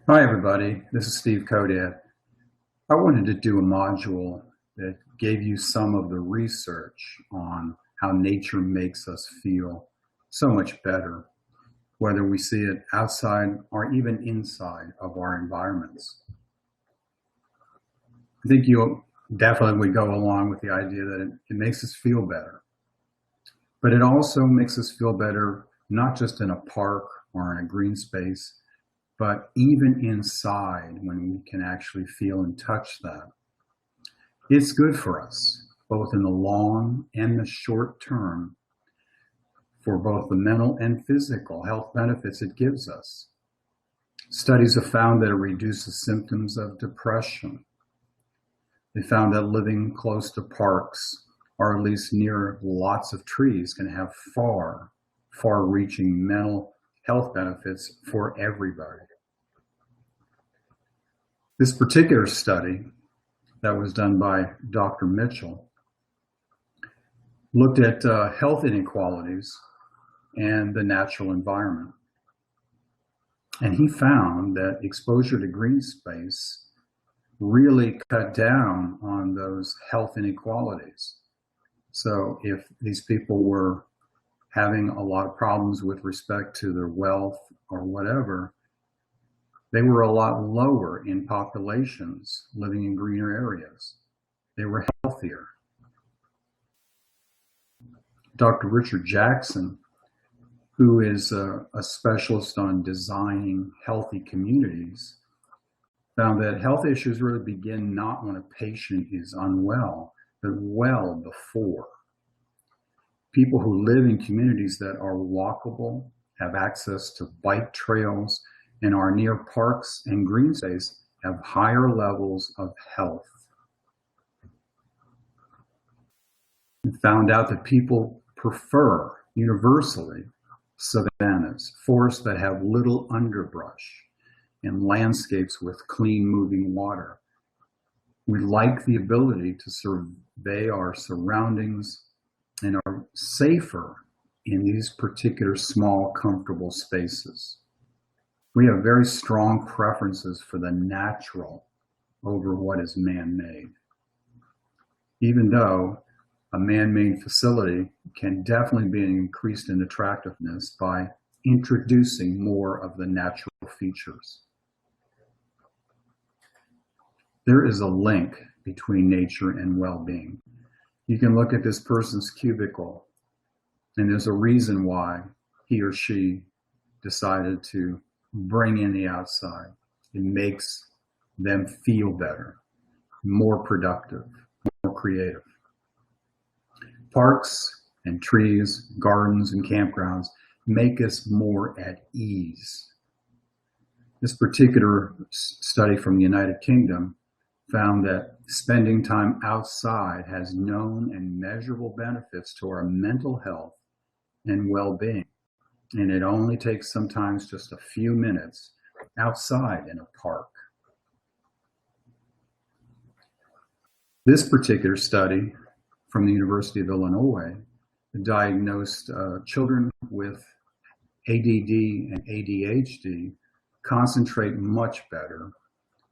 Hi, everybody. This is Steve Kodad. I wanted to do a module that gave you some of the research on how nature makes us feel so much better, whether we see it outside or even inside of our environments. I think you definitely would go along with the idea that it makes us feel better, but it also makes us feel better not just in a park or in a green space, but even inside when we can actually feel and touch that. It's good for us, both in the long and the short term, for both the mental and physical health benefits it gives us. Studies have found that it reduces symptoms of depression. They found that living close to parks or at least near lots of trees can have far-reaching mental health benefits for everybody. This particular study that was done by Dr. Mitchell looked at health inequalities and the natural environment. And he found that exposure to green space really cut down on those health inequalities. So if these people were having a lot of problems with respect to their wealth or whatever, they were a lot lower in populations living in greener areas. They were healthier. Dr. Richard Jackson, who is a specialist on designing healthy communities, found that health issues really begin not when a patient is unwell, but well before. People who live in communities that are walkable, have access to bike trails, and are near parks and green space have higher levels of health. We found out that people prefer, universally, savannas, forests that have little underbrush, and landscapes with clean moving water. We like the ability to survey our surroundings and are safer in these particular small, comfortable spaces. We have very strong preferences for the natural over what is man-made, even though a man-made facility can definitely be increased in attractiveness by introducing more of the natural features. There is a link between nature and well-being. You can look at this person's cubicle, and there's a reason why he or she decided to bring in the outside. It makes them feel better, more productive, more creative. Parks and trees, gardens and campgrounds make us more at ease. This particular study from the United Kingdom found that spending time outside has known and measurable benefits to our mental health and well-being. And it only takes sometimes just a few minutes outside in a park. This particular study from the University of Illinois diagnosed children with ADD and ADHD concentrate much better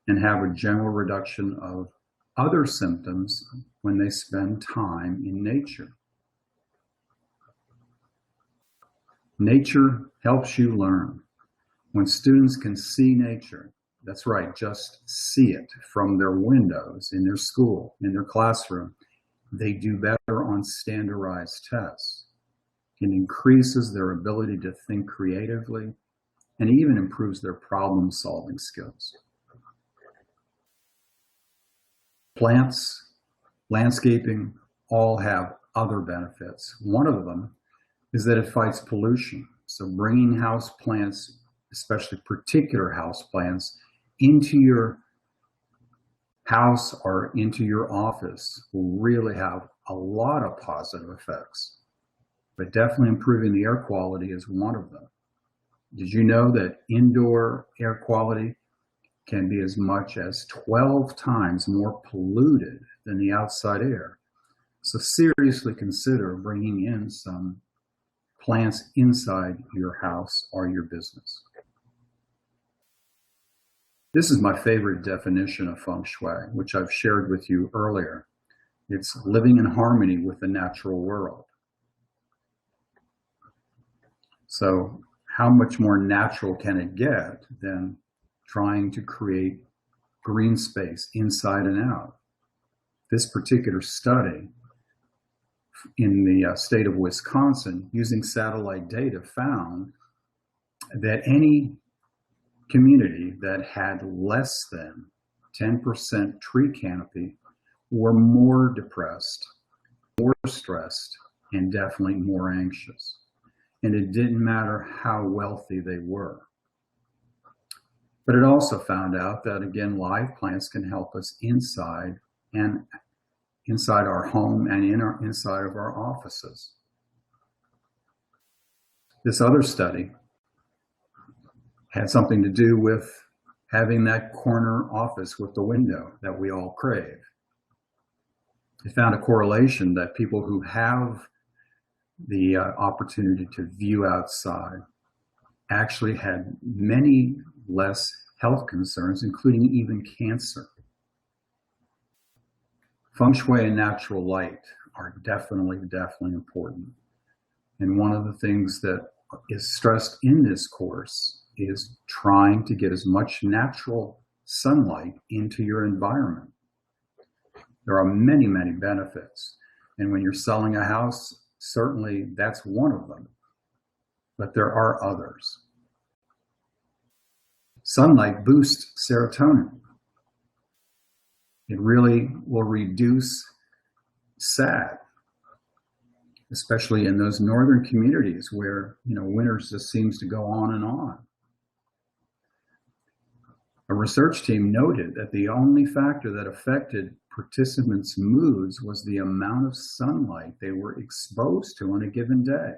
and have a general reduction of other symptoms when they spend time in nature. Nature helps you learn. When students can see nature, that's right, just see it from their windows in their school, in their classroom, they do better on standardized tests. It increases their ability to think creatively and even improves their problem-solving skills. Plants, landscaping, all have other benefits. One of them is that it fights pollution. So bringing house plants, especially particular house plants, into your house or into your office will really have a lot of positive effects. But definitely improving the air quality is one of them. Did you know that indoor air quality can be as much as 12 times more polluted than the outside air? So seriously consider bringing in some plants inside your house or your business. This is my favorite definition of Feng Shui, which I've shared with you earlier. It's living in harmony with the natural world. So how much more natural can it get than trying to create green space inside and out? This particular study in the state of Wisconsin, using satellite data, found that any community that had less than 10% tree canopy were more depressed, more stressed, and definitely more anxious. And it didn't matter how wealthy they were. But it also found out that, again, live plants can help us inside our home and inside of our offices. This other study had something to do with having that corner office with the window that we all crave. It found a correlation that people who have the opportunity to view outside actually had many less health concerns, including even cancer. Feng Shui and natural light are definitely important. And one of the things that is stressed in this course is trying to get as much natural sunlight into your environment. There are many, many benefits. And when you're selling a house, certainly that's one of them. But there are others. Sunlight boosts serotonin. It really will reduce SAD, especially in those northern communities where, winters just seems to go on and on. A research team noted that the only factor that affected participants' moods was the amount of sunlight they were exposed to on a given day.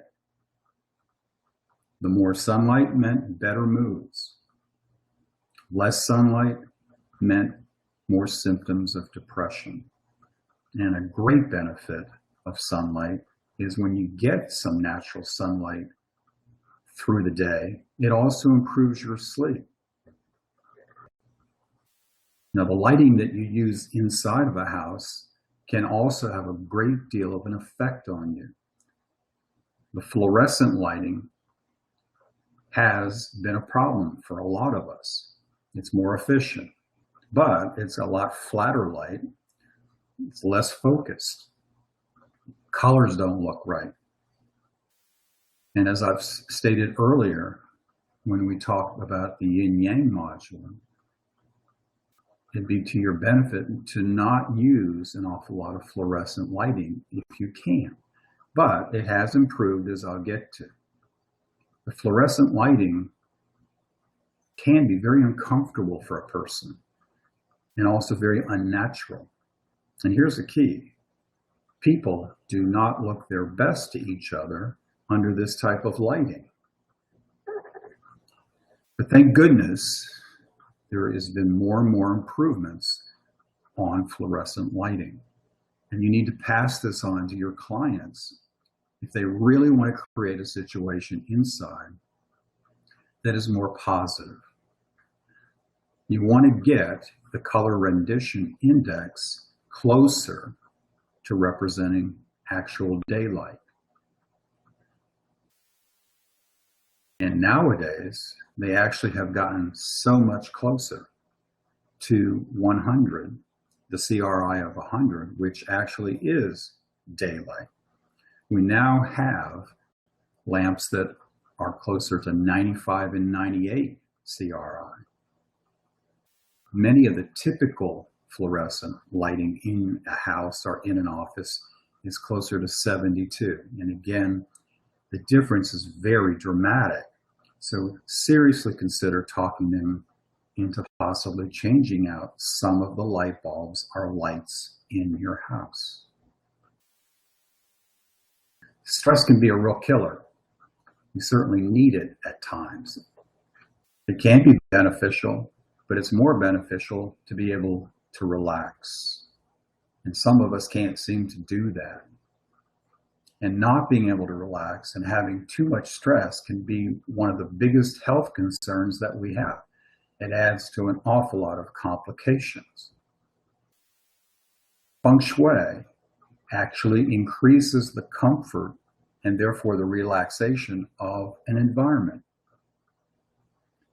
The more sunlight meant better moods. Less sunlight meant more symptoms of depression. And a great benefit of sunlight is when you get some natural sunlight through the day, it also improves your sleep. Now, the lighting that you use inside of a house can also have a great deal of an effect on you. The fluorescent lighting has been a problem for a lot of us. It's more efficient, but it's a lot flatter light. It's less focused. Colors don't look right. And as I've stated earlier, when we talked about the yin-yang module, it'd be to your benefit to not use an awful lot of fluorescent lighting if you can. But it has improved, as I'll get to. The fluorescent lighting can be very uncomfortable for a person and also very unnatural. And here's the key. People do not look their best to each other under this type of lighting. But thank goodness there has been more and more improvements on fluorescent lighting. And you need to pass this on to your clients if they really want to create a situation inside that is more positive. You want to get the color rendition index closer to representing actual daylight. And nowadays, they actually have gotten so much closer to 100, the CRI of 100, which actually is daylight. We now have lamps that are closer to 95 and 98 CRI. Many of the typical fluorescent lighting in a house or in an office is closer to 72. And again, the difference is very dramatic. So seriously consider talking them into possibly changing out some of the light bulbs or lights in your house. Stress can be a real killer. You certainly need it at times. It can be beneficial, but it's more beneficial to be able to relax. And some of us can't seem to do that. And not being able to relax and having too much stress can be one of the biggest health concerns that we have. it adds to an awful lot of complications. Feng Shui actually increases the comfort and therefore the relaxation of an environment.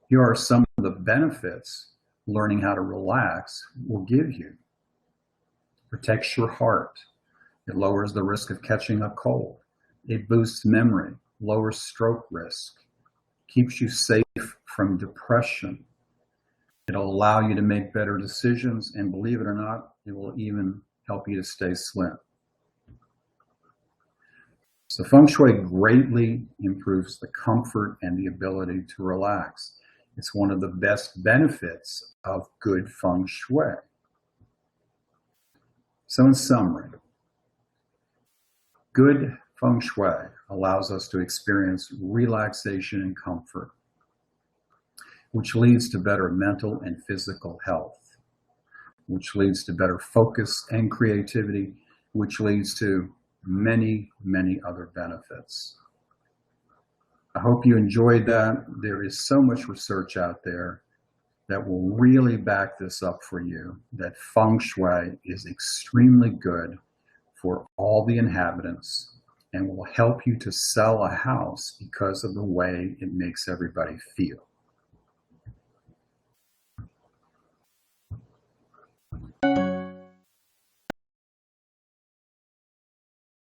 Here are some of the benefits learning how to relax will give you. It protects your heart. It lowers the risk of catching a cold. It boosts memory, lowers stroke risk, keeps you safe from depression. It'll allow you to make better decisions, and believe it or not, it will even help you to stay slim. So Feng Shui greatly improves the comfort and the ability to relax. It's one of the best benefits of good Feng Shui. So in summary, good Feng Shui allows us to experience relaxation and comfort, which leads to better mental and physical health, which leads to better focus and creativity, which leads to many, many other benefits. I hope you enjoyed that. There is so much research out there that will really back this up for you, that Feng Shui is extremely good for all the inhabitants and will help you to sell a house because of the way it makes everybody feel.